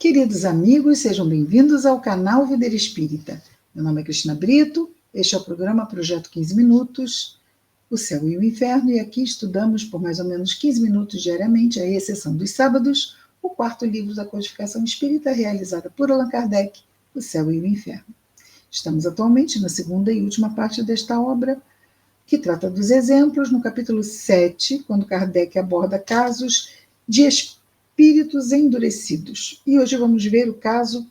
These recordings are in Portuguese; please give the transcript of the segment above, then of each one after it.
Queridos amigos, sejam bem-vindos ao canal Vida Espírita. Meu nome é Cristina Brito, este é o programa Projeto 15 Minutos, o Céu e o Inferno, e aqui estudamos por mais ou menos 15 minutos diariamente, à exceção dos sábados, o quarto livro da codificação espírita realizada por Allan Kardec, O Céu e o Inferno. Estamos atualmente na segunda e última parte desta obra, que trata dos exemplos, no capítulo 7, quando Kardec aborda casos de espíritos endurecidos. E hoje vamos ver o caso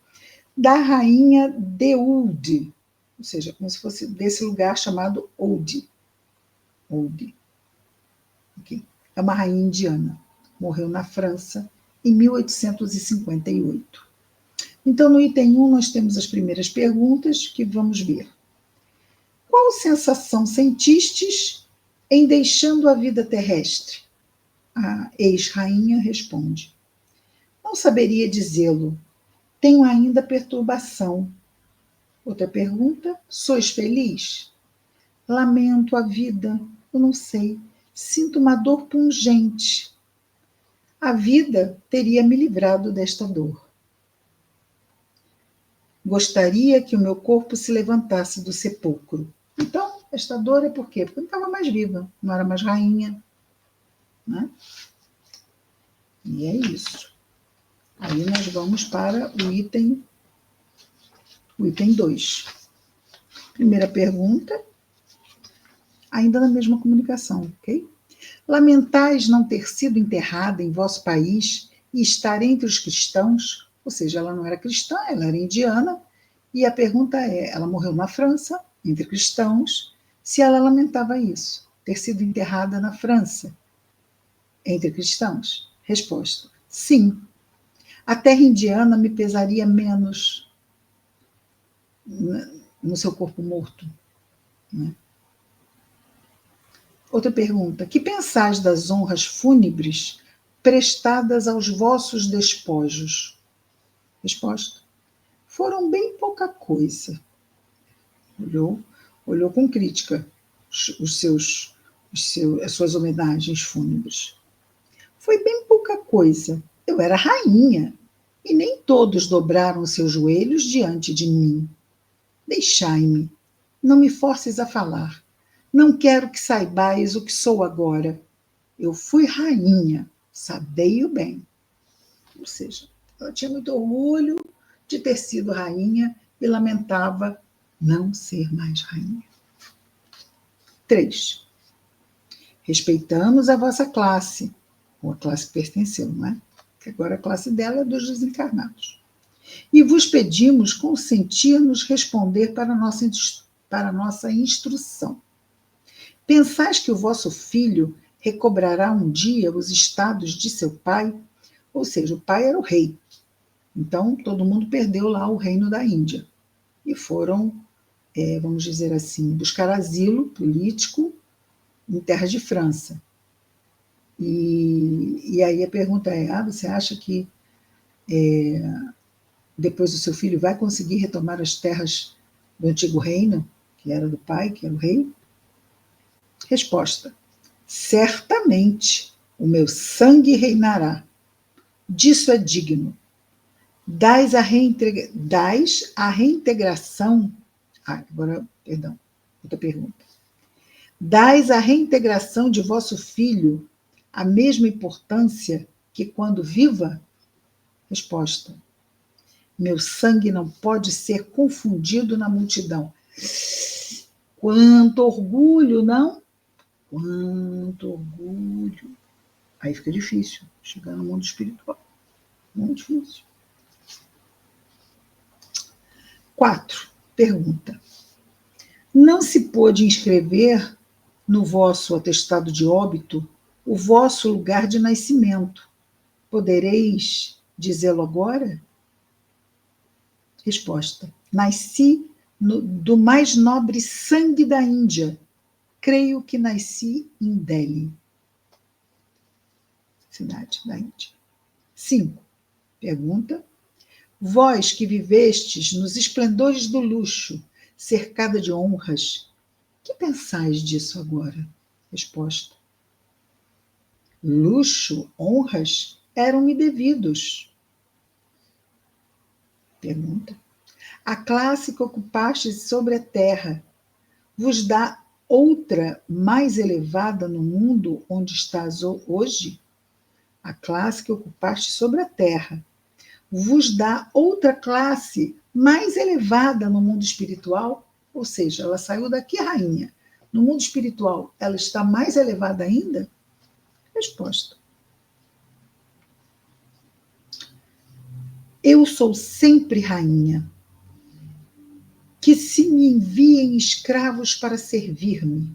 da rainha de Oude, ou seja, como se fosse desse lugar chamado Oude. Oude. Okay. É uma rainha indiana. Morreu na França em 1858. Então, no item 1, nós temos as primeiras perguntas que vamos ver. Qual sensação sentistes em deixando a vida terrestre? A ex-rainha responde: não saberia dizê-lo. Tenho ainda perturbação. Outra pergunta: sois feliz? Lamento a vida. Eu não sei. Sinto uma dor pungente. A vida teria me livrado desta dor. Gostaria que o meu corpo se levantasse do sepulcro. Então, esta dor é por quê? Porque eu não estava mais viva, não era mais rainha. Né? E é isso. Aí nós vamos para o item 2. Primeira pergunta, ainda na mesma comunicação, ok? Lamentais não ter sido enterrada em vosso país e estar entre os cristãos? Ou seja, ela não era cristã, ela era indiana, e a pergunta é, ela morreu na França, entre cristãos, se ela lamentava isso, ter sido enterrada na França, entre cristãos? Resposta: sim. A terra indiana me pesaria menos no seu corpo morto. Né? Outra pergunta: que pensais das honras fúnebres prestadas aos vossos despojos? Resposta: foram bem pouca coisa. Olhou com crítica as suas homenagens fúnebres. Foi bem pouca coisa. Eu era rainha, e nem todos dobraram seus joelhos diante de mim. Deixai-me, não me forces a falar. Não quero que saibais o que sou agora. Eu fui rainha, sabei-o bem. Ou seja, ela tinha muito orgulho de ter sido rainha e lamentava não ser mais rainha. 3. Respeitamos a vossa classe, ou a classe que pertenceu, não é? Que agora a classe dela é dos desencarnados. E vos pedimos consentir-nos responder para a nossa instrução. Pensais que o vosso filho recobrará um dia os estados de seu pai? Ou seja, o pai era o rei. Então, todo mundo perdeu lá o reino da Índia. E foram, vamos dizer assim, buscar asilo político em terras de França. E aí a pergunta é, você acha que depois o seu filho vai conseguir retomar as terras do antigo reino, que era do pai, que era o rei? Resposta: certamente o meu sangue reinará. Disso é digno. Dais a reintegração. Outra pergunta. Dais a reintegração de vosso filho a mesma importância que quando viva? Resposta: meu sangue não pode ser confundido na multidão. Quanto orgulho, não? Quanto orgulho. Aí fica difícil chegar no mundo espiritual. Muito difícil. 4. Pergunta: não se pôde inscrever no vosso atestado de óbito o vosso lugar de nascimento. Podereis dizê-lo agora? Resposta: nasci do mais nobre sangue da Índia. Creio que nasci em Delhi, cidade da Índia. 5. Pergunta: vós que vivestes nos esplendores do luxo, cercada de honras, que pensais disso agora? Resposta: luxo, honras eram-me devidos. Pergunta. A classe que ocupastes sobre a terra vos dá outra mais elevada no mundo onde estás hoje? A classe que ocupaste sobre a terra vos dá outra classe mais elevada no mundo espiritual? Ou seja, ela saiu daqui rainha. No mundo espiritual, ela está mais elevada ainda? Resposta. Eu sou sempre rainha, que se me enviem escravos para servir-me.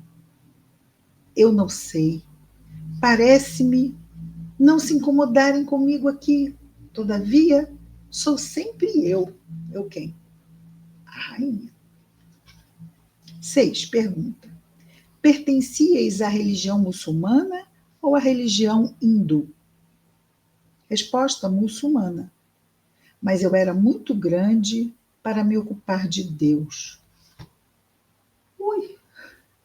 Eu não sei. Parece-me não se incomodarem comigo aqui. Todavia, sou sempre eu. Eu quem? A rainha. 6. Pergunta. Pertencíeis à religião muçulmana ou à religião hindu? Resposta: muçulmana. Mas eu era muito grande para me ocupar de Deus. Ui,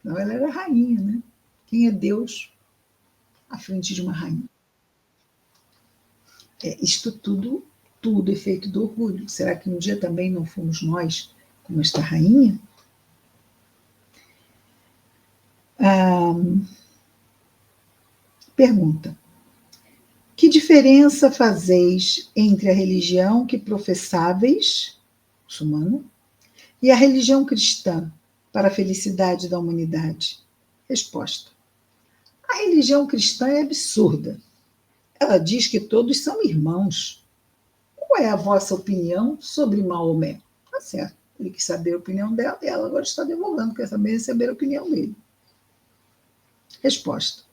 não, ela era rainha, né? Quem é Deus à frente de uma rainha? Isto tudo é feito do orgulho. Será que um dia também não fomos nós como esta rainha? Pergunta. Que diferença fazeis entre a religião que professáveis, muçulmana, e a religião cristã para a felicidade da humanidade? Resposta. A religião cristã é absurda. Ela diz que todos são irmãos. Qual é a vossa opinião sobre Maomé? Tá certo. Ele quis saber a opinião dela e ela agora está devolvendo, quer saber receber a opinião dele. Resposta.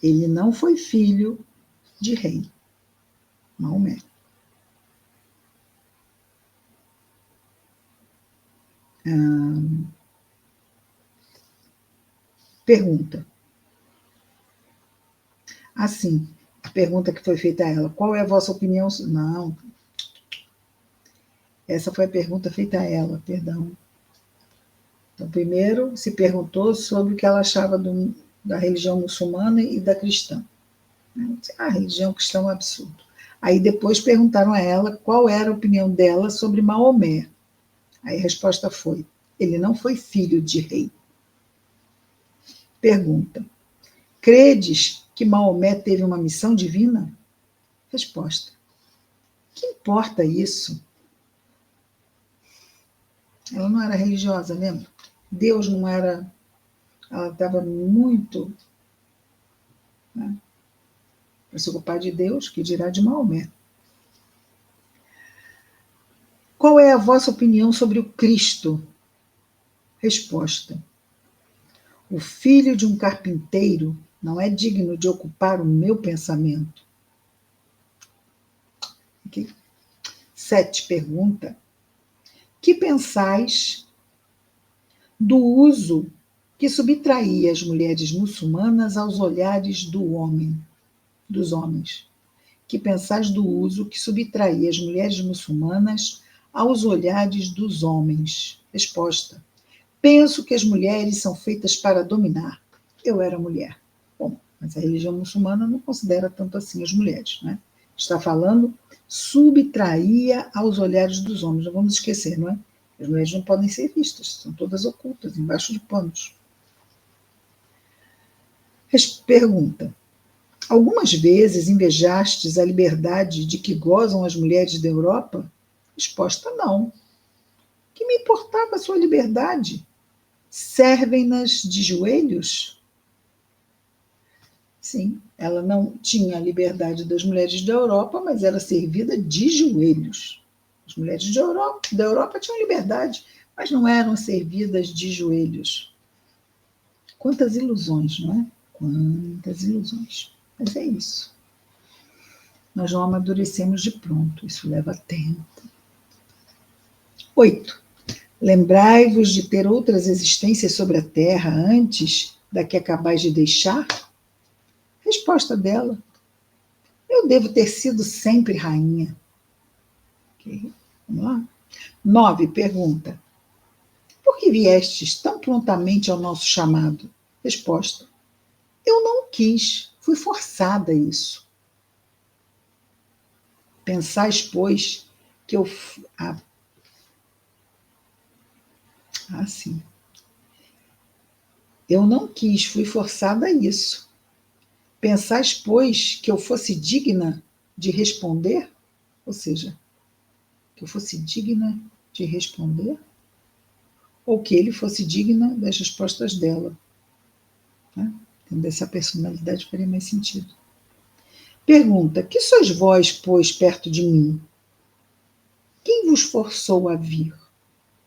Ele não foi filho de rei. Maomé. Pergunta. Assim, a pergunta que foi feita a ela, qual é a vossa opinião? Não. Essa foi a pergunta feita a ela, perdão. Então, primeiro se perguntou sobre o que ela achava da religião muçulmana e da cristã. A religião cristã é um absurdo. Aí depois perguntaram a ela qual era a opinião dela sobre Maomé. Aí a resposta foi, ele não foi filho de rei. Pergunta, credes que Maomé teve uma missão divina? Resposta, que importa isso? Ela não era religiosa, lembra? Deus não era... Ela estava muito... Né, para se ocupar de Deus, que dirá de Maomé. Qual é a vossa opinião sobre o Cristo? Resposta, o filho de um carpinteiro não é digno de ocupar o meu pensamento. Okay. 7. Pergunta, que pensais do uso que subtraía as mulheres muçulmanas aos olhares dos homens? Que pensais do uso que subtraía as mulheres muçulmanas aos olhares dos homens? Resposta, penso que as mulheres são feitas para dominar. Eu era mulher. Bom, mas a religião muçulmana não considera tanto assim as mulheres, né? Está falando subtraía aos olhares dos homens. Não vamos esquecer, não é? As mulheres não podem ser vistas, são todas ocultas, embaixo de panos. Pergunta, algumas vezes invejastes a liberdade de que gozam as mulheres da Europa? Resposta, não. Que me importava a sua liberdade? Servem-nas de joelhos? Sim, ela não tinha a liberdade das mulheres da Europa, mas era servida de joelhos. As mulheres da Europa tinham liberdade, mas não eram servidas de joelhos. Quantas ilusões, não é? Quantas ilusões. Mas é isso. Nós não amadurecemos de pronto, isso leva tempo. 8. Lembrai-vos de ter outras existências sobre a Terra antes da que acabais de deixar? Resposta dela, eu devo ter sido sempre rainha. Ok, vamos lá. 9. Pergunta, por que viestes tão prontamente ao nosso chamado? Resposta, eu não quis, fui forçada a isso. Pensais, pois, que eu... sim. Eu não quis, fui forçada a isso. Pensais, pois, que eu fosse digna de responder? Ou seja, que eu fosse digna de responder? Ou que ele fosse digna das respostas dela? Né? Tendo essa personalidade faria mais sentido. Pergunta: que sois vós, pois, perto de mim? Quem vos forçou a vir?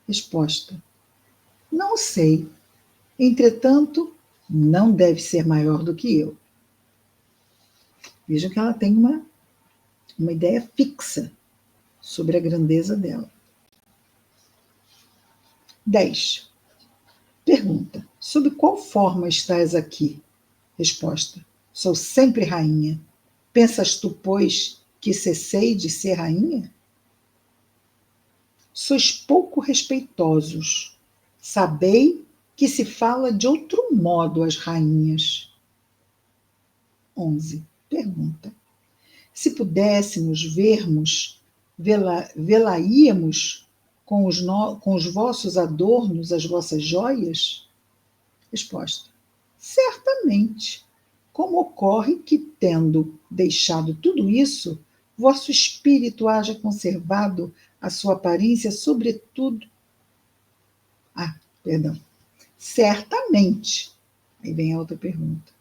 Resposta: não sei. Entretanto, não deve ser maior do que eu. Veja que ela tem uma ideia fixa sobre a grandeza dela. 10. Pergunta: sob qual forma estás aqui? Resposta: sou sempre rainha. Pensas tu, pois, que cessei de ser rainha? Sois pouco respeitosos. Sabei que se fala de outro modo às rainhas. 11. Pergunta: se pudéssemos vermos, vê-la-íamos com os vossos adornos, as vossas joias? Resposta: certamente. Como ocorre que, tendo deixado tudo isso, vosso espírito haja conservado a sua aparência, sobretudo. Perdão. Certamente. Aí vem a outra pergunta.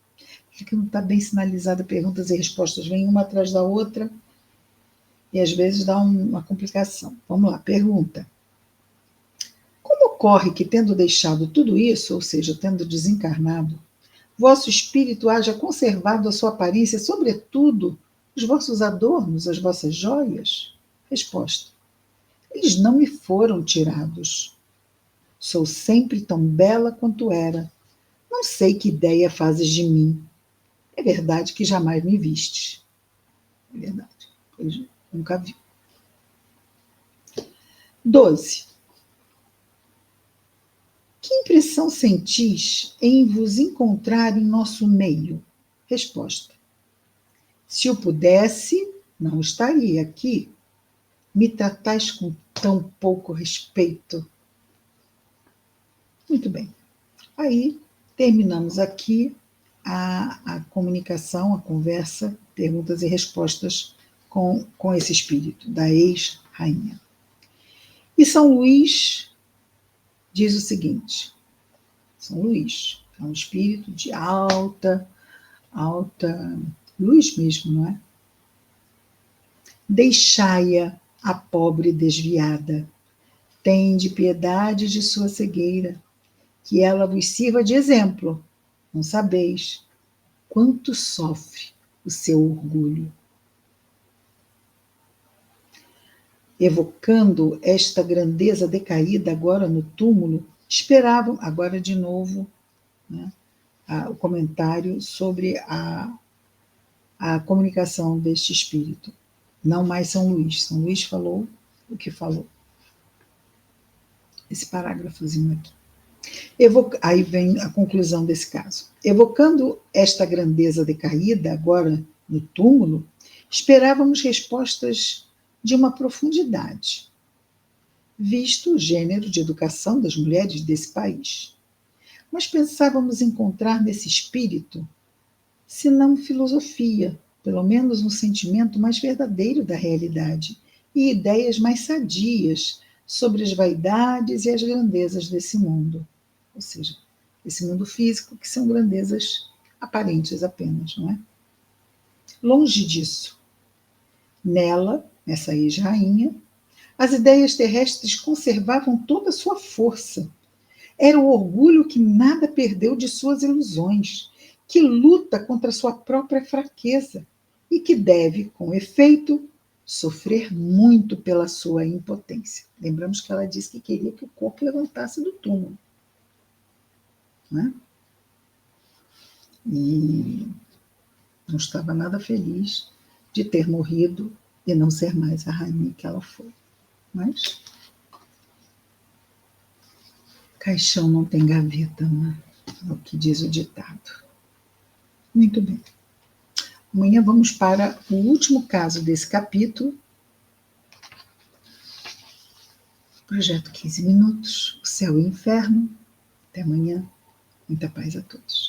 Porque não está bem sinalizada, perguntas e respostas vêm uma atrás da outra e às vezes dá uma complicação. Vamos lá, pergunta. Como ocorre que, tendo deixado tudo isso, ou seja, tendo desencarnado, vosso espírito haja conservado a sua aparência, sobretudo os vossos adornos, as vossas joias? Resposta: eles não me foram tirados. Sou sempre tão bela quanto era. Não sei que ideia fazes de mim. É verdade que jamais me vistes. É verdade, pois nunca vi. 12. Que impressão sentis em vos encontrar em nosso meio? Resposta: se eu pudesse, não estaria aqui. Me tratais com tão pouco respeito. Muito bem. Aí terminamos aqui a comunicação, a conversa, perguntas e respostas com esse espírito da ex-rainha. E São Luís diz o seguinte: São Luís é um espírito de alta luz mesmo, não é? Deixai-a, a pobre desviada, tende piedade de sua cegueira, que ela vos sirva de exemplo. Não sabeis quanto sofre o seu orgulho. Evocando esta grandeza decaída agora no túmulo, esperavam, agora de novo, né, o comentário sobre a comunicação deste espírito. Não mais São Luís. São Luís falou o que falou. Esse parágrafozinho aqui. Aí vem a conclusão desse caso. Evocando esta grandeza decaída, agora no túmulo, esperávamos respostas de uma profundidade, visto o gênero de educação das mulheres desse país. Mas pensávamos encontrar nesse espírito, se não filosofia, pelo menos um sentimento mais verdadeiro da realidade e ideias mais sadias sobre as vaidades e as grandezas desse mundo. Ou seja, esse mundo físico, que são grandezas aparentes apenas, não é? Longe disso. Nela, essa ex-rainha, as ideias terrestres conservavam toda a sua força. Era o orgulho que nada perdeu de suas ilusões, que luta contra sua própria fraqueza e que deve, com efeito, sofrer muito pela sua impotência. Lembramos que ela disse que queria que o corpo levantasse do túmulo. Né? E não estava nada feliz de ter morrido e não ser mais a rainha que ela foi. Mas caixão não tem gaveta, né? É o que diz o ditado. Muito bem. Amanhã vamos para o último caso desse capítulo, Projeto 15 Minutos, o céu e o inferno. Até amanhã. Muita paz a todos.